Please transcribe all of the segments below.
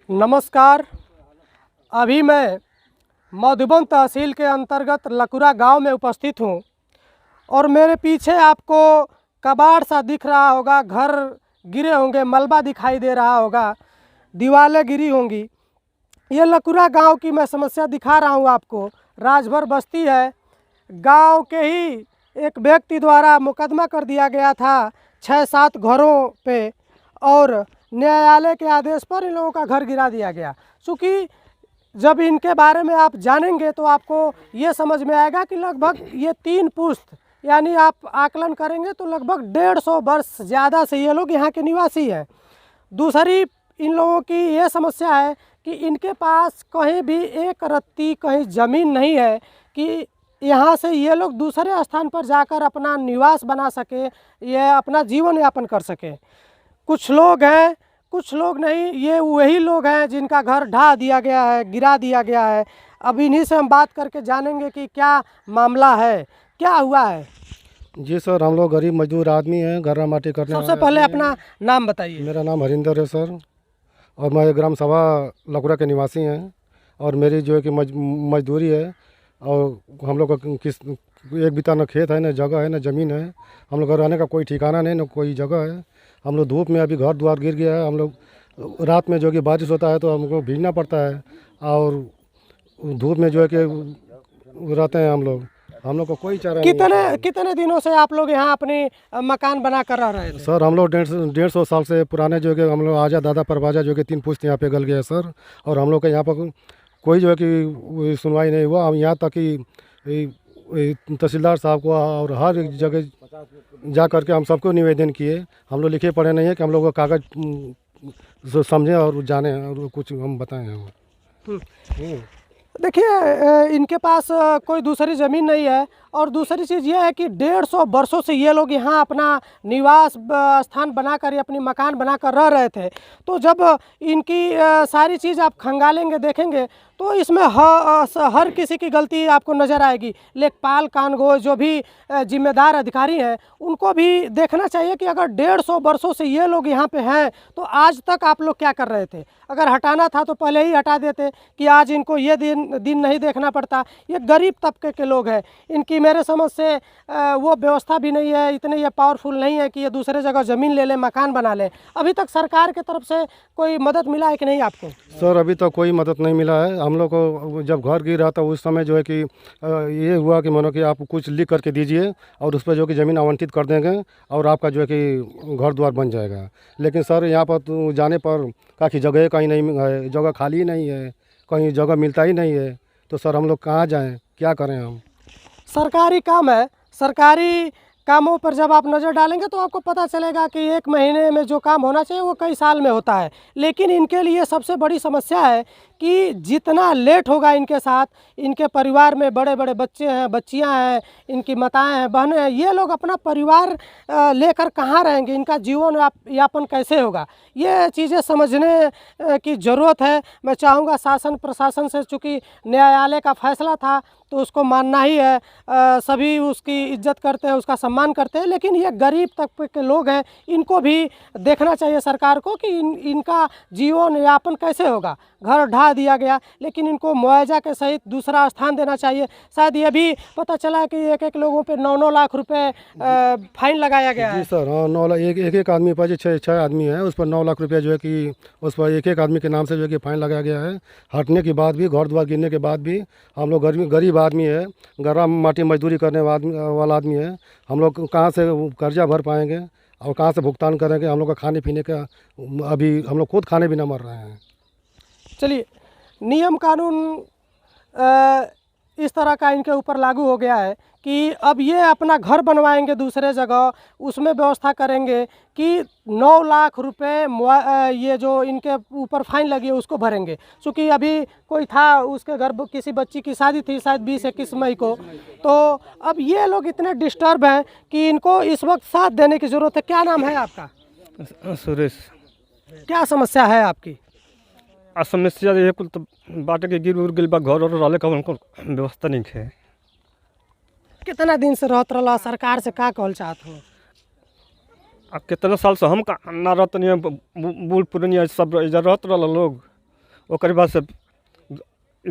नमस्कार। अभी मैं मधुबन तहसील के अंतर्गत लकुरा गांव में उपस्थित हूं और मेरे पीछे आपको कबाड़ सा दिख रहा होगा, घर गिरे होंगे, मलबा दिखाई दे रहा होगा, दीवारें गिरी होंगी। ये लकुरा गांव की मैं समस्या दिखा रहा हूं आपको। राजभर बस्ती है। गांव के ही एक व्यक्ति द्वारा मुकदमा कर दिया गया था 6-7 घरों पे और न्यायालय के आदेश पर इन लोगों का घर गिरा दिया गया। चूँकि जब इनके बारे में आप जानेंगे तो आपको ये समझ में आएगा कि लगभग ये 3 पुश्त यानी आप आकलन करेंगे तो लगभग 150 वर्ष ज़्यादा से ये लोग यहाँ के निवासी हैं। दूसरी इन लोगों की ये समस्या है कि इनके पास कहीं भी एक रत्ती कहीं ज़मीन नहीं है कि यहाँ से ये लोग दूसरे स्थान पर जाकर अपना निवास बना सके, ये अपना जीवन यापन कर सके। कुछ लोग हैं, कुछ लोग नहीं, ये वही लोग हैं जिनका घर ढा दिया गया है, गिरा दिया गया है। अब इन्हीं से हम बात करके जानेंगे कि क्या मामला है, क्या हुआ है। जी सर, हम लोग गरीब मजदूर आदमी हैं, घर माटी करने सबसे पहले अपना नाम बताइए। मेरा नाम हरिंदर है सर, और मैं ग्राम सभा लकुरा के निवासी हैं। और मेरी जो है कि मजदूरी है, और हम लोग का किस एक बिता न खेत है, न जगह है, न ज़मीन है। हम लोग का रहने का कोई ठिकाना नहीं, न कोई जगह है। हम लोग धूप में, अभी घर द्वार गिर गया है। हम लोग रात में जो कि बारिश होता है तो हमको भीगना पड़ता है, और धूप में जो है कि रहते हैं हम लोग को कोई चारा नहीं। कितने दिनों से आप लोग यहाँ अपनी मकान बना कर रह रहे थे? सर हम लोग 150 साल से पुराने जो है कि हम लोग आजा दादा परवाजा जो कि 3 पुश्त यहाँ पे गल गया है सर। और हम लोग के यहाँ पर कोई जो है कि सुनवाई नहीं हुआ। हम यहाँ तक कि तहसीलदार साहब को और हर एक जगह जा करके हम सबको निवेदन किए। हम लोग लिखे पढ़े नहीं है कि हम लोग का कागज़ समझें और जानें और कुछ हम बताएं। देखिए, इनके पास कोई दूसरी ज़मीन नहीं है और दूसरी चीज़ ये है कि 150 वर्षों से ये लोग यहाँ अपना निवास स्थान बनाकर, अपनी मकान बनाकर रह रहे थे। तो जब इनकी सारी चीज़ आप खंगालेंगे, देखेंगे तो इसमें हर किसी की गलती आपको नज़र आएगी। लेखपाल, कानगो, जो भी जिम्मेदार अधिकारी हैं, उनको भी देखना चाहिए कि अगर 150 वर्षों से ये लोग यहाँ पे हैं तो आज तक आप लोग क्या कर रहे थे। अगर हटाना था तो पहले ही हटा देते कि आज इनको ये दिन नहीं देखना पड़ता। ये गरीब तबके के लोग हैं, इनकी मेरे समझ से वो व्यवस्था भी नहीं है, इतने ये पावरफुल नहीं है कि ये दूसरे जगह ज़मीन ले लें, मकान बना लें। अभी तक सरकार की तरफ से कोई मदद मिला है कि नहीं आपको? सर अभी तक कोई मदद नहीं मिला है। हम लोग को जब घर गिरा था उस समय जो है कि ये हुआ कि मानो कि आप कुछ लिख करके दीजिए और उस पर जो कि ज़मीन आवंटित कर देंगे और आपका जो है कि घर द्वार बन जाएगा। लेकिन सर यहाँ पर तो जाने पर काफ़ी जगह कहीं नहीं है, जगह खाली ही नहीं है, कहीं जगह मिलता ही नहीं है। तो सर हम लोग कहाँ जाएँ, क्या करें हम? सरकारी काम है। सरकारी कामों पर जब आप नज़र डालेंगे तो आपको पता चलेगा कि 1 महीने में जो काम होना चाहिए वो कई साल में होता है। लेकिन इनके लिए सबसे बड़ी समस्या है कि जितना लेट होगा इनके साथ, इनके परिवार में बड़े बड़े बच्चे हैं, बच्चियां हैं, इनकी माताएं हैं, बहनें हैं, ये लोग अपना परिवार लेकर कहाँ रहेंगे, इनका जीवन यापन कैसे होगा, ये चीज़ें समझने की ज़रूरत है। मैं चाहूँगा शासन प्रशासन से, चूँकि न्यायालय का फैसला था तो उसको मानना ही है। सभी उसकी इज्जत करते हैं, उसका सम्मान करते हैं, लेकिन ये गरीब तबके के लोग हैं, इनको भी देखना चाहिए सरकार को कि इनका जीवन यापन कैसे होगा। घर ढा दिया गया, लेकिन इनको मुआवजा के सहित दूसरा स्थान देना चाहिए। शायद ये भी पता चला कि एक लोगों पे 9-9 लाख रुपए फाइन लगाया गया है। जी सर, हाँ 9 लाख एक आदमी पर, 6 आदमी है उस पर 9 लाख रुपया जो है कि उस पर एक आदमी के नाम से जो है कि फाइन लगाया गया है। हटने के बाद भी, घर द्वार गिरने के बाद भी हम लोग गरीब आदमी है, गरा माटी मजदूरी करने वाला आदमी है। हम लोग कहाँ से कर्जा भर पाएंगे और कहाँ से भुगतान करेंगे? हम लोग का खाने पीने का, अभी हम लोग खुद खाने बिना मर रहे हैं। चलिए, नियम कानून इस तरह का इनके ऊपर लागू हो गया है कि अब ये अपना घर बनवाएंगे दूसरे जगह, उसमें व्यवस्था करेंगे कि 9 लाख रुपए ये जो इनके ऊपर फाइन लगी है उसको भरेंगे। चूँकि अभी कोई था, उसके घर किसी बच्ची की शादी थी शायद 20-21 मई को, तो अब ये लोग इतने डिस्टर्ब हैं कि इनको इस वक्त साथ देने की ज़रूरत है। क्या नाम है आपका? सुरेश। क्या समस्या है आपकी? समस्या ये कुल तो बाटे के गिर उर गिल बा, घर और रहले का उनको व्यवस्था नहीं है। कितना दिन से रहत रहा, सरकार से का कहल चाहत हो? अब कितना साल से हम का ना रहत नहीं, बूढ़ पुरानिया सब इधर रहत रहा लोग। ओकर बाद से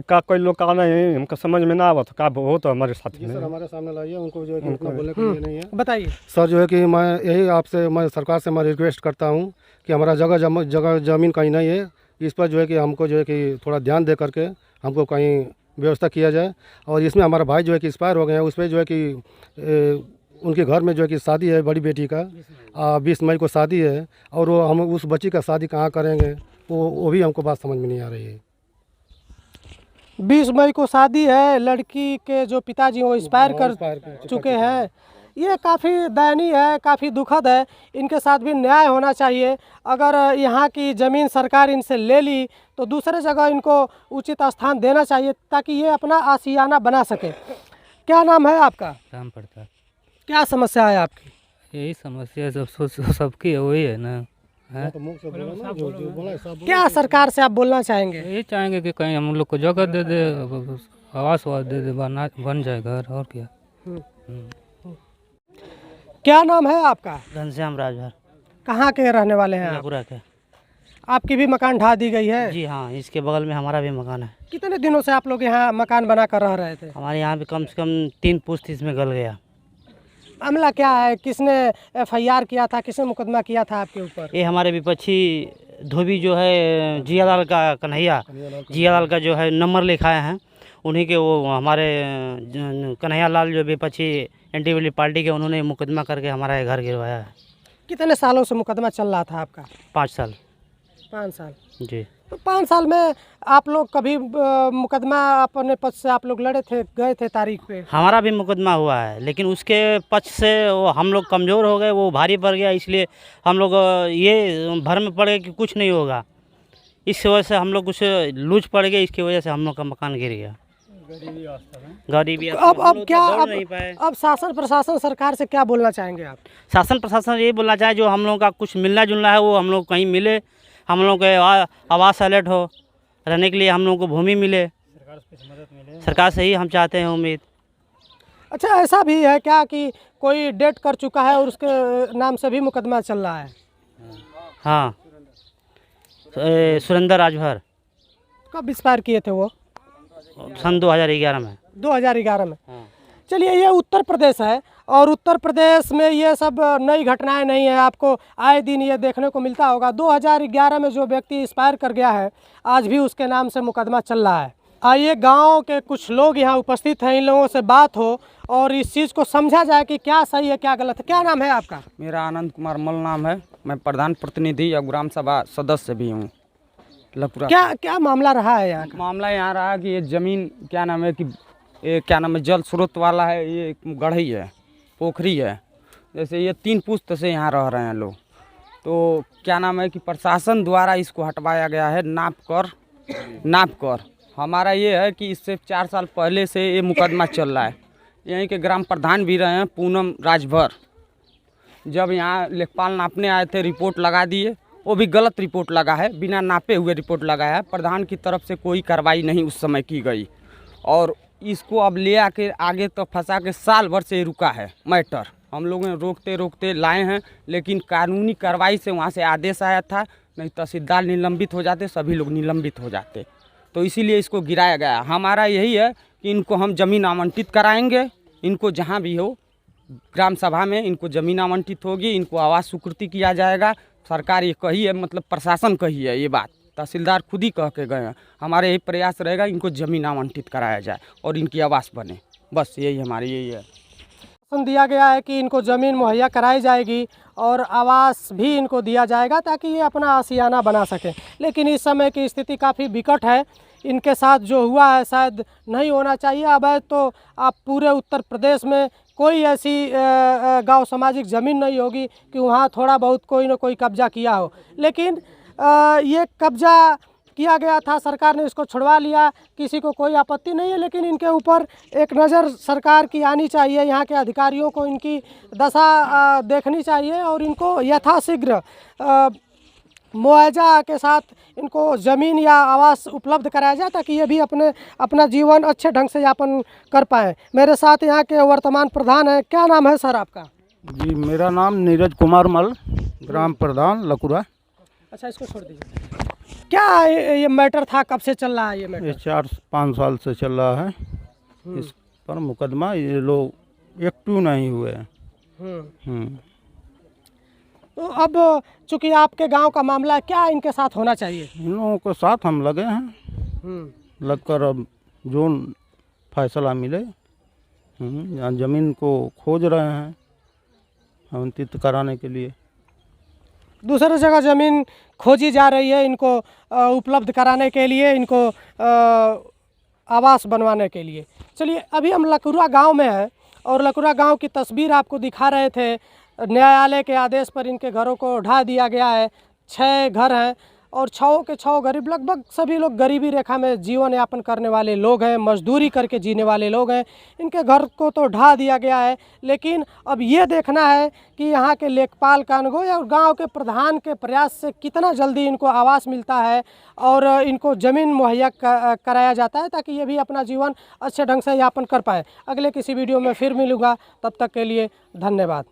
का कोई लोग का नहीं हमको समझ में ना आवत का हो तो हमारे साथ जी में सर, हमारे सामने लाइए, उनको जो है कि उतना बोलने के लिए नहीं है। बताइए। सर जो है कि मैं यही आपसे, मैं सरकार से मैं रिक्वेस्ट करता हूँ कि हमारा जगह ज़मीन कहीं नहीं है, इस पर जो है कि हमको जो है कि थोड़ा ध्यान दे करके हमको कहीं व्यवस्था किया जाए। और इसमें हमारा भाई जो है कि एक्सपायर हो गए हैं, उस पर जो है कि उनके घर में जो है कि शादी है बड़ी बेटी का, 20 मई को शादी है, और वो हम उस बच्ची का शादी कहाँ करेंगे, वो भी हमको बात समझ में नहीं आ रही है। 20 मई को शादी है, लड़की के जो पिताजी वो एक्सपायर कर चुके हैं। ये काफ़ी दयनीय है, काफ़ी दुखद है। इनके साथ भी न्याय होना चाहिए। अगर यहाँ की ज़मीन सरकार इनसे ले ली तो दूसरे जगह इनको उचित स्थान देना चाहिए ताकि ये अपना आशियाना बना सके। क्या नाम है आपका? राम प्रताप। क्या समस्या है आपकी? यही समस्या सबकी है, वही है ना। है क्या सरकार से आप बोलना चाहेंगे? यही चाहेंगे कि कहीं हम लोग को जगह दे दे, आवास दे दे, बन जाए घर, और क्या। क्या नाम है आपका? घनश्याम राजभर, कहाँ के रहने वाले हैं आप? लकुरा के। आपकी भी मकान ढा दी गई है? जी हाँ, इसके बगल में हमारा भी मकान है। कितने दिनों से आप लोग यहाँ मकान बना कर रह रहे थे? हमारे यहाँ भी कम से कम 3 पुश्त इसमें गल गया। मामला क्या है? किसने FIR किया था, किसने मुकदमा किया था आपके ऊपर? ये हमारे विपक्षी धोबी जो है जियालाल का जियालाल का जो है नंबर लिखाए हैं, उन्हीं के वो हमारे कन्हैया लाल जो विपक्षी एंटी पार्टी के, उन्होंने मुकदमा करके हमारा ये घर गिरवाया है। कितने सालों से मुकदमा चल रहा था आपका? 5 साल। 5 साल। जी। तो 5 साल में आप लोग कभी मुकदमा अपने पक्ष से आप लोग लड़े थे, गए थे तारीख पे? हमारा भी मुकदमा हुआ है, लेकिन उसके पक्ष से वो हम लोग कमज़ोर हो गए, वो भारी पड़ गया, इसलिए हम लोग ये भ्रम में पड़ गए कि कुछ नहीं होगा। इस वजह से हम लोग कुछ लूज पड़ गए, इसकी वजह से हम लोग का मकान गिर गया। गरीबी अब क्या, अब शासन प्रशासन सरकार से क्या बोलना चाहेंगे आप? शासन प्रशासन यही बोलना चाहे जो हम लोगों का कुछ मिलना जुलना है वो हम लोग कहीं मिले, हम लोग के आवास अलर्ट हो, रहने के लिए हम लोगों को भूमि मिले, सरकार से ही हम चाहते हैं उम्मीद। अच्छा, ऐसा भी है क्या कि कोई डेट कर चुका है और उसके नाम से भी मुकदमा चल रहा है? हाँ, सुरेंद्र राजभर। कब एक्सपायर किए थे वो? सन 2011 में। 2011 में। हाँ। चलिए, ये उत्तर प्रदेश है और उत्तर प्रदेश में ये सब नई घटनाएं नहीं है, आपको आए दिन ये देखने को मिलता होगा। 2011 में जो व्यक्ति एक्सपायर कर गया है, आज भी उसके नाम से मुकदमा चल रहा है। आइए, गांव के कुछ लोग यहाँ उपस्थित हैं, इन लोगों से बात हो और इस चीज़ को समझा जाए कि क्या सही है क्या गलत है। क्या नाम है आपका? मेरा आनंद कुमार मल नाम है। मैं प्रधान प्रतिनिधि या ग्राम सभा सदस्य भी हूँ लकुरा। क्या मामला रहा है यहाँ का? मामला यहाँ रहा कि ये ज़मीन क्या नाम है कि ये क्या नाम है जल स्रोत वाला है, ये एक गढ़ई है, पोखरी है। जैसे ये 3 पुश्त से यहाँ रह रहे हैं लोग, तो क्या नाम है कि प्रशासन द्वारा इसको हटवाया गया है नाप कर। हमारा ये है कि इससे 4 साल पहले से ये मुकदमा चल रहा है। यहीं के ग्राम प्रधान भी रहे हैं पूनम राजभर। जब यहाँ लेखपाल नापने आए थे, रिपोर्ट लगा दिए, वो भी गलत रिपोर्ट लगा है, बिना नापे हुए रिपोर्ट लगाया है। प्रधान की तरफ से कोई कार्रवाई नहीं उस समय की गई और इसको अब ले आके आगे तक फंसा के साल भर से रुका है मैटर। हम लोगों ने रोकते रोकते लाए हैं, लेकिन कानूनी कार्रवाई से वहाँ से आदेश आया था, नहीं तहसीलदार निलंबित हो जाते, सभी लोग निलंबित हो जाते, तो इसीलिए इसको गिराया गया। हमारा यही है कि इनको हम ज़मीन आवंटित कराएंगे, इनको जहाँ भी हो ग्राम सभा में इनको ज़मीन आवंटित होगी, इनको आवास स्वीकृति किया जाएगा। सरकार ये कही है, मतलब प्रशासन कही है ये बात, तहसीलदार खुद ही कह के गए हैं। हमारे यही प्रयास रहेगा इनको ज़मीन आवंटित कराया जाए और इनकी आवास बने, बस यही हमारी यही है। दिया गया है कि इनको ज़मीन मुहैया कराई जाएगी और आवास भी इनको दिया जाएगा ताकि ये अपना आशियाना बना सकें, लेकिन इस समय की स्थिति काफ़ी विकट है। इनके साथ जो हुआ है शायद नहीं होना चाहिए। अब तो आप पूरे उत्तर प्रदेश में कोई ऐसी गांव सामाजिक ज़मीन नहीं होगी कि वहाँ थोड़ा बहुत कोई न कोई कब्जा किया हो, लेकिन ये कब्जा किया गया था, सरकार ने इसको छुड़वा लिया, किसी को कोई आपत्ति नहीं है, लेकिन इनके ऊपर एक नज़र सरकार की आनी चाहिए। यहाँ के अधिकारियों को इनकी दशा देखनी चाहिए और इनको यथाशीघ्र मुआवजा के साथ इनको ज़मीन या आवास उपलब्ध कराया जाए ताकि ये भी अपना जीवन अच्छे ढंग से यापन कर पाएँ। मेरे साथ यहाँ के वर्तमान प्रधान हैं। क्या नाम है सर आपका? जी, मेरा नाम नीरज कुमार मल, ग्राम प्रधान लकुरा। अच्छा, इसको छोड़ दीजिए। क्या ये मैटर था, कब से चल रहा है ये ये मैटर? 4-5 साल से चल रहा है इस पर मुकदमा। ये लोग एक्टिव नहीं हुए हैं। हम्म। तो अब चूंकि आपके गांव का मामला है, क्या इनके साथ होना चाहिए? इन लोगों के साथ हम लगे हैं, लगकर अब जो फैसला मिले। यहाँ ज़मीन को खोज रहे हैं आवंटित कराने के लिए। दूसरी जगह ज़मीन खोजी जा रही है इनको उपलब्ध कराने के लिए, इनको आवास बनवाने के लिए। चलिए, अभी हम लकुरा गांव में हैं और लकुरा गांव की तस्वीर आपको दिखा रहे थे। न्यायालय के आदेश पर इनके घरों को ढा दिया गया है। 6 घर हैं और 6 के 6 गरीब, लगभग सभी लोग गरीबी रेखा में जीवन यापन करने वाले लोग हैं, मजदूरी करके जीने वाले लोग हैं। इनके घर को तो ढा दिया गया है, लेकिन अब ये देखना है कि यहाँ के लेखपाल कानगो या गांव के प्रधान के प्रयास से कितना जल्दी इनको आवास मिलता है और इनको ज़मीन मुहैया कराया जाता है, ताकि ये भी अपना जीवन अच्छे ढंग से यापन कर पाएँ। अगले किसी वीडियो में फिर मिलूँगा, तब तक के लिए धन्यवाद।